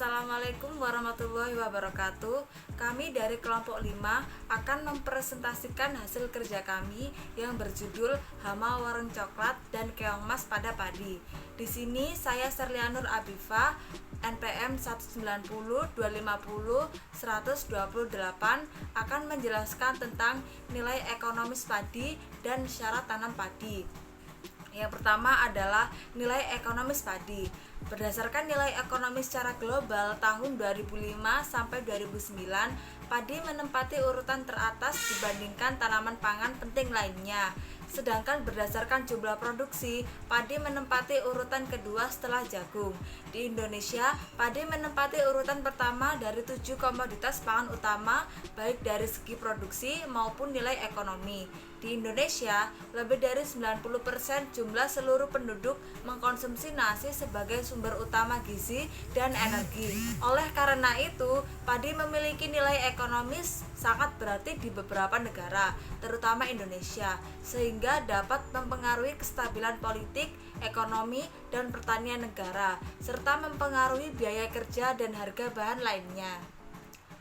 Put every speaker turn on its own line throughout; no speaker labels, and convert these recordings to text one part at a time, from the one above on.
Assalamualaikum warahmatullahi wabarakatuh. Kami dari kelompok 5 akan mempresentasikan hasil kerja kami yang berjudul Hama Warung Coklat dan Keong Mas pada Padi. Di sini saya Serlianur Abifa, NPM 190 250 128 akan menjelaskan tentang nilai ekonomis padi dan syarat tanam padi. Yang pertama adalah nilai ekonomis padi. Berdasarkan nilai ekonomis secara global tahun 2005 sampai 2009, padi menempati urutan teratas dibandingkan tanaman pangan penting lainnya. Sedangkan berdasarkan jumlah produksi, padi menempati urutan kedua setelah jagung. Di Indonesia, padi menempati urutan pertama dari 7 komoditas pangan utama, baik dari segi produksi maupun nilai ekonomi. Di Indonesia, lebih dari 90% jumlah seluruh penduduk mengkonsumsi nasi sebagai sumber utama gizi dan energi. Oleh karena itu, padi memiliki nilai ekonomis sangat berarti di beberapa negara, terutama Indonesia, sehingga dapat mempengaruhi kestabilan politik, ekonomi, dan pertanian negara, serta mempengaruhi biaya kerja dan harga bahan lainnya.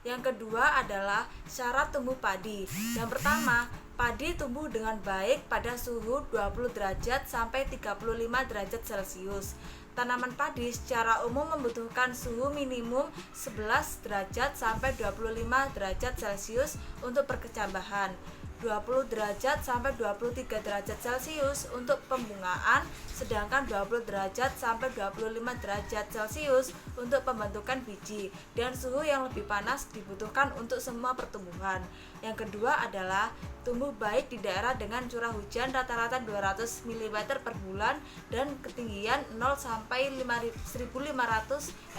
Yang kedua adalah syarat tumbuh padi. Yang pertama, padi tumbuh dengan baik pada suhu 20 derajat sampai 35 derajat Celcius. Tanaman padi secara umum membutuhkan suhu minimum 11 derajat sampai 25 derajat Celcius untuk perkecambahan, 20 derajat sampai 23 derajat Celcius untuk pembungaan, sedangkan 20 derajat sampai 25 derajat Celcius untuk pembentukan biji, dan suhu yang lebih panas dibutuhkan untuk semua pertumbuhan. Yang kedua adalah tumbuh baik di daerah dengan curah hujan rata-rata 200 mm per bulan dan ketinggian 0 sampai 1500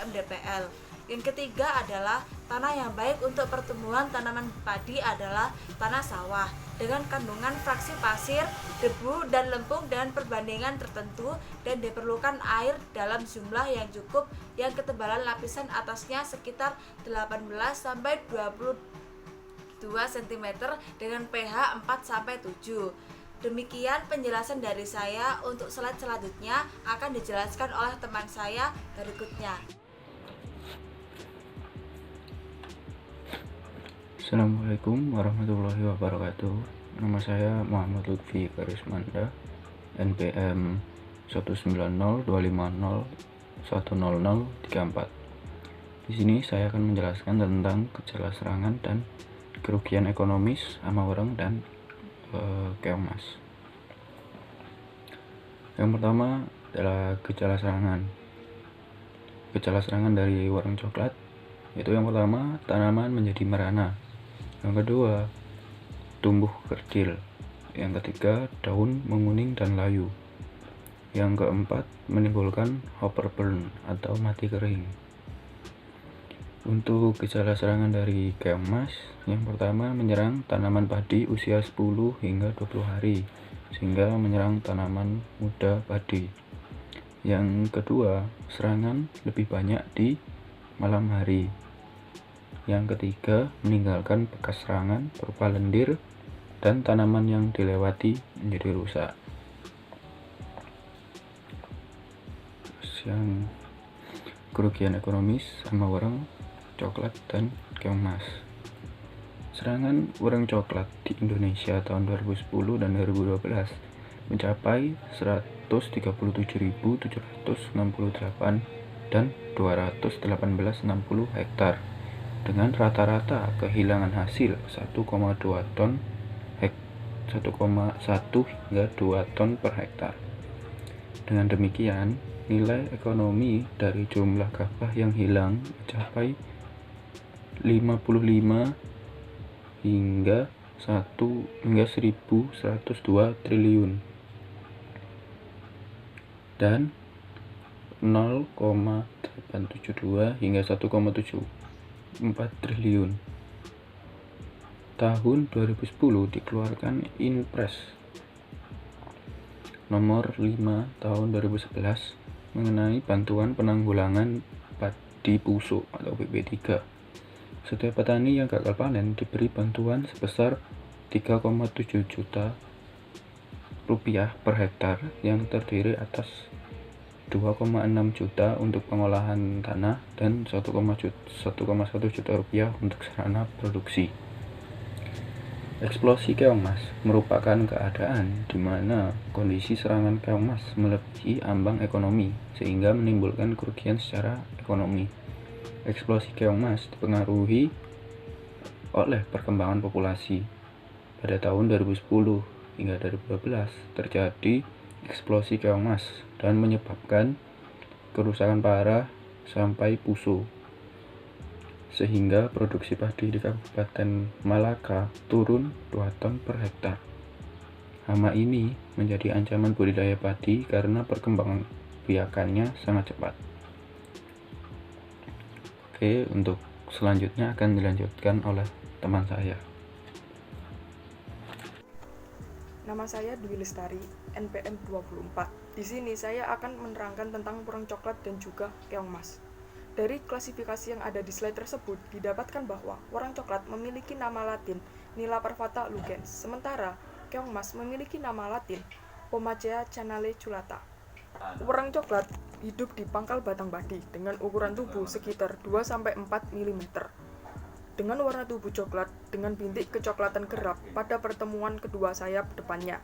mdpl. Yang ketiga adalah tanah yang baik untuk pertumbuhan tanaman padi adalah tanah sawah dengan kandungan fraksi pasir, debu, dan lempung dengan perbandingan tertentu, dan diperlukan air dalam jumlah yang cukup yang ketebalan lapisan atasnya sekitar 18 sampai 22 cm dengan pH 4 sampai 7. Demikian penjelasan dari saya. Untuk slide selanjutnya akan dijelaskan oleh teman saya berikutnya.
Assalamualaikum warahmatullahi wabarakatuh. Nama saya Muhammad Lutfi Karismanda, NPM 19025010034. Di sini saya akan menjelaskan tentang gejala serangan dan kerugian ekonomis hama wareng dan keong mas. Yang pertama adalah gejala serangan. Gejala serangan dari wareng coklat yaitu yang pertama, tanaman menjadi merana. Yang kedua, tumbuh kerdil. Yang ketiga, daun menguning dan layu. Yang keempat, menimbulkan hopper burn atau mati kering. Untuk gejala serangan dari keong mas, yang pertama menyerang tanaman padi usia 10 hingga 20 hari sehingga menyerang tanaman muda padi. Yang kedua, serangan lebih banyak di malam hari. Yang ketiga, meninggalkan bekas serangan berupa lendir dan tanaman yang dilewati menjadi rusak. Yang kerugian ekonomis hama wareng coklat dan keong mas. Serangan wareng coklat di Indonesia tahun 2010 dan 2012 mencapai 137.768 dan 218,60 hektar dengan rata-rata kehilangan hasil 1,1 hingga 2 ton per hektar. Dengan demikian, nilai ekonomi dari jumlah gabah yang hilang mencapai 55 hingga 1.102 triliun dan 0,872 hingga 1,74 triliun. Tahun 2010 dikeluarkan Inpres nomor 5 tahun 2011 mengenai bantuan penanggulangan padi busuk atau PP3. Setiap petani yang gagal panen diberi bantuan sebesar 3,7 juta rupiah per hektar yang terdiri atas 2,6 juta untuk pengolahan tanah dan 1,1 juta rupiah untuk sarana produksi. Eksplosi keong mas merupakan keadaan di mana kondisi serangan keong mas melebihi ambang ekonomi sehingga menimbulkan kerugian secara ekonomi. Eksplosi keong mas dipengaruhi oleh perkembangan populasi. Pada tahun 2010 hingga 2012 terjadi eksplosi keong mas dan menyebabkan kerusakan parah sampai puso, sehingga produksi padi di Kabupaten Malaka turun 2 ton per hektar. Hama ini menjadi ancaman budidaya padi karena perkembangan biakannya sangat cepat. Oke, untuk selanjutnya akan dilanjutkan oleh teman saya.
Nama saya Dwi Lestari, NPM 24. Di sini saya akan menerangkan tentang burung coklat dan juga keong mas. Dari klasifikasi yang ada di slide tersebut, didapatkan bahwa warang coklat memiliki nama latin Nila parvata lugens, sementara keong mas memiliki nama latin Pomacea canaleculata. Warang coklat hidup di pangkal batang padi dengan ukuran tubuh sekitar 2-4 mm. Dengan warna tubuh coklat dengan bintik kecoklatan kerap pada pertemuan kedua sayap depannya.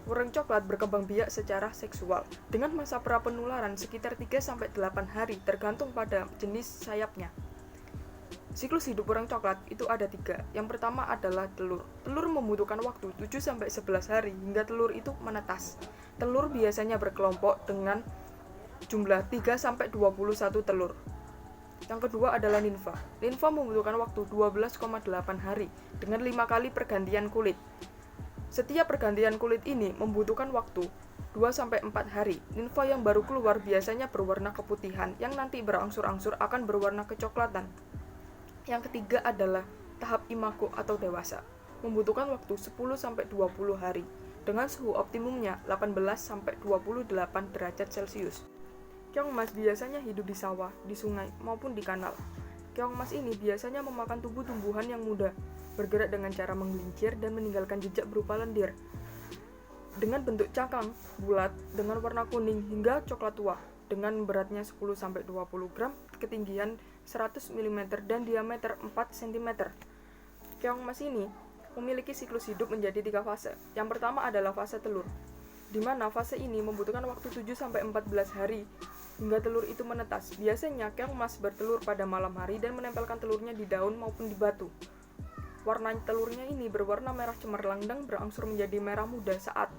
Warang coklat berkembang biak secara seksual dengan masa prapenularan sekitar 3-8 hari tergantung pada jenis sayapnya. Siklus hidup warang coklat itu ada 3. Yang pertama adalah telur. Telur membutuhkan waktu 7-11 hari hingga telur itu menetas. Telur biasanya berkelompok dengan jumlah 3-21 telur. Yang kedua adalah nimfa. Nimfa membutuhkan waktu 12,8 hari dengan 5 kali pergantian kulit. Setiap pergantian kulit ini membutuhkan waktu 2-4 hari. Nimfa yang baru keluar biasanya berwarna keputihan yang nanti berangsur-angsur akan berwarna kecoklatan. Yang ketiga adalah tahap imago atau dewasa. Membutuhkan waktu 10-20 hari dengan suhu optimumnya 18-28 derajat Celcius. Keong mas biasanya hidup di sawah, di sungai, maupun di kanal. Keong mas ini biasanya memakan tumbuh-tumbuhan yang muda, bergerak dengan cara menggelincir dan meninggalkan jejak berupa lendir. Dengan bentuk cangkang, bulat, dengan warna kuning hingga coklat tua, dengan beratnya 10-20 gram, ketinggian 100 mm dan diameter 4 cm. Keong mas ini memiliki siklus hidup menjadi 3 fase. Yang pertama adalah fase telur, di mana fase ini membutuhkan waktu 7-14 hari hingga telur itu menetas. Biasanya keong mas bertelur pada malam hari dan menempelkan telurnya di daun maupun di batu. Warna telurnya ini berwarna merah cemerlang dan berangsur menjadi merah muda saat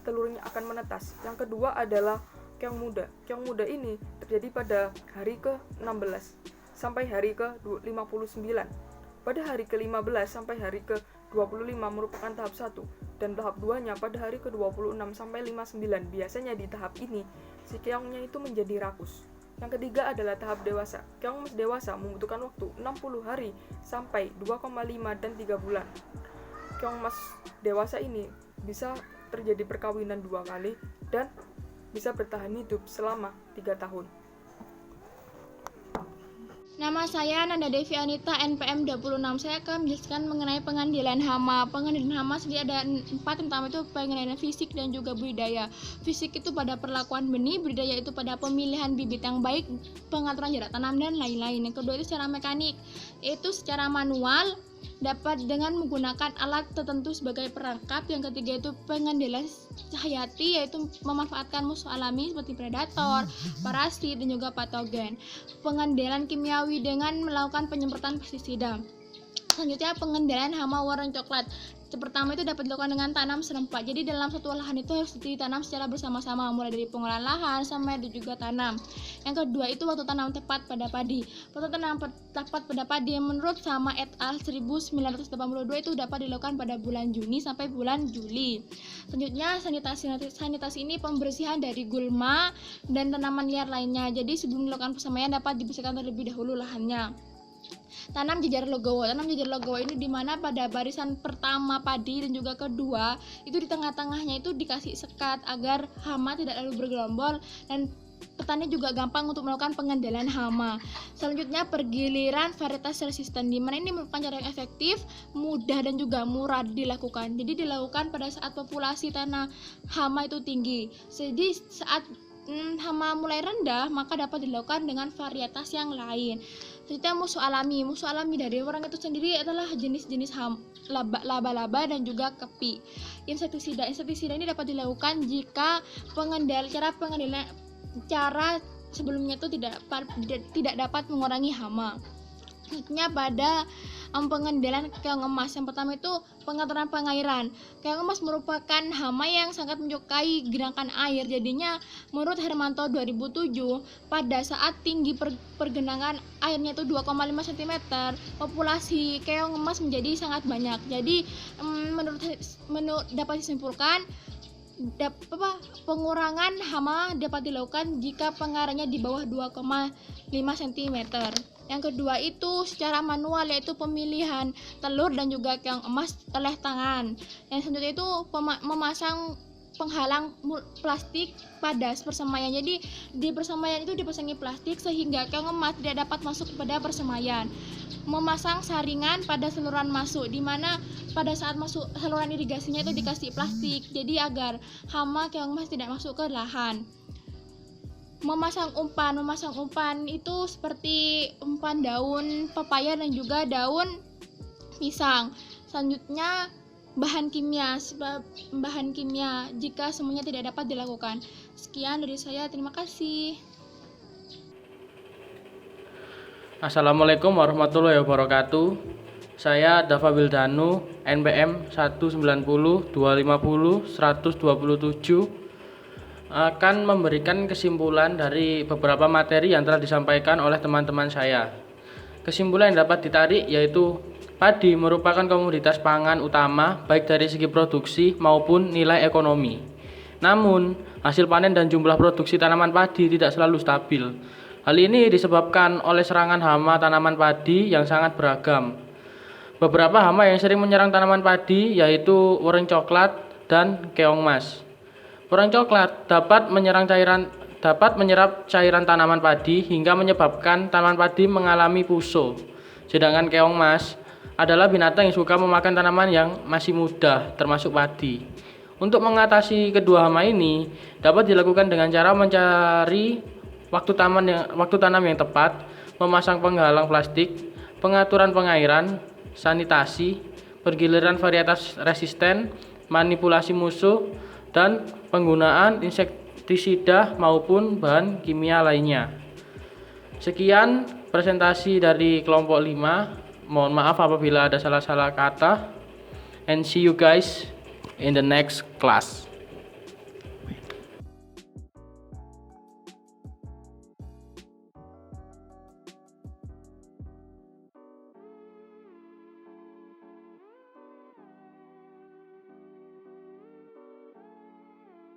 telurnya akan menetas. Yang kedua adalah keong muda. Keong muda ini terjadi pada hari ke-16 sampai hari ke-59. Pada hari ke-15 sampai hari ke-25 merupakan tahap 1 dan tahap 2-nya pada hari ke-26 sampai 59. Biasanya di tahap ini si keongnya itu menjadi rakus. Yang ketiga adalah tahap dewasa. Keong mas dewasa membutuhkan waktu 60 hari sampai 2,5 dan 3 bulan. Keong mas dewasa ini bisa terjadi perkawinan 2 kali dan bisa bertahan hidup selama 3 tahun.
Nama saya Nanda Devi Anita, NPM 26. Saya akan menjelaskan mengenai pengendalian hama. Pengendalian hama sendiri ada 4, pertama itu pengendalian fisik dan juga budidaya. Fisik itu pada perlakuan benih, budidaya itu pada pemilihan bibit yang baik, pengaturan jarak tanam, dan lain-lain. Yang kedua itu secara mekanik, itu secara manual, dapat dengan menggunakan alat tertentu sebagai perangkap. Yang ketiga itu pengendalian hayati, yaitu memanfaatkan musuh alami seperti predator, parasit, dan juga patogen. Pengendalian kimiawi dengan melakukan penyemprotan pestisida. Selanjutnya pengendalian hama warna coklat. Pertama itu dapat dilakukan dengan tanam serempak. Jadi dalam satu lahan itu harus ditanam secara bersama-sama, mulai dari pengolahan lahan sampai dan juga tanam. Yang kedua itu waktu tanam tepat pada padi. Waktu tanam tepat pada padi menurut Sama et al 1982 itu dapat dilakukan pada bulan Juni sampai bulan Juli. Selanjutnya sanitasi ini pembersihan dari gulma dan tanaman liar lainnya. Jadi sebelum dilakukan persemaian dapat dibersihkan terlebih dahulu lahannya. Tanam jejar logowo. Tanam jejar logowo ini dimana pada barisan pertama padi dan juga kedua itu di tengah-tengahnya itu dikasih sekat agar hama tidak lalu bergerombol dan petani juga gampang untuk melakukan pengendalian hama. Selanjutnya pergiliran varietas resisten, di mana ini merupakan cara yang efektif, mudah dan juga murah dilakukan. Jadi dilakukan pada saat populasi tanah hama itu tinggi. Jadi saat hama mulai rendah, maka dapat dilakukan dengan varietas yang lain. Selanjutnya musuh alami. Musuh alami dari orang itu sendiri adalah jenis-jenis laba-laba dan juga kepi. Insektisida ini dapat dilakukan jika cara sebelumnya itu tidak dapat mengurangi hama. Selanjutnya pada pengendalian keong emas. Yang pertama itu pengaturan pengairan. Keong emas merupakan hama yang sangat menyukai genangan air. Jadinya menurut Hermanto 2007, pada saat tinggi pergenangan airnya itu 2,5 cm, populasi keong emas menjadi sangat banyak. Jadi menurut dapat disimpulkan pengurangan hama dapat dilakukan jika pengairannya di bawah 2,5 cm. Yang kedua itu secara manual, yaitu pemilihan telur dan juga keong emas oleh tangan. Yang selanjutnya itu memasang penghalang plastik pada persemaian. Jadi di persemaian itu dipasangi plastik sehingga keong emas tidak dapat masuk pada persemaian. Memasang saringan pada saluran masuk, di mana pada saat masuk saluran irigasinya itu dikasih plastik, jadi agar hama keong emas tidak masuk ke lahan. Memasang umpan itu seperti umpan daun pepaya dan juga daun pisang. Selanjutnya bahan kimia jika semuanya tidak dapat dilakukan. Sekian dari saya, terima kasih.
Assalamualaikum warahmatullahi wabarakatuh. Saya Dava Wildanu, NPM 190 250 127, akan memberikan kesimpulan dari beberapa materi yang telah disampaikan oleh teman-teman saya. Kesimpulan yang dapat ditarik yaitu padi merupakan komoditas pangan utama baik dari segi produksi maupun nilai ekonomi. Namun, hasil panen dan jumlah produksi tanaman padi tidak selalu stabil. Hal ini disebabkan oleh serangan hama tanaman padi yang sangat beragam. Beberapa hama yang sering menyerang tanaman padi yaitu woreng coklat dan keong emas. Woreng coklat dapat menyerap cairan tanaman padi hingga menyebabkan tanaman padi mengalami puso. Sedangkan keong emas adalah binatang yang suka memakan tanaman yang masih muda, termasuk padi. Untuk mengatasi kedua hama ini, dapat dilakukan dengan cara mencari waktu tanam yang tepat, memasang penghalang plastik, pengaturan pengairan, sanitasi, pergiliran varietas resisten, manipulasi musuh, dan penggunaan insektisida maupun bahan kimia lainnya. Sekian presentasi dari kelompok 5. Mohon maaf apabila ada salah-salah kata. And see you guys in the next class.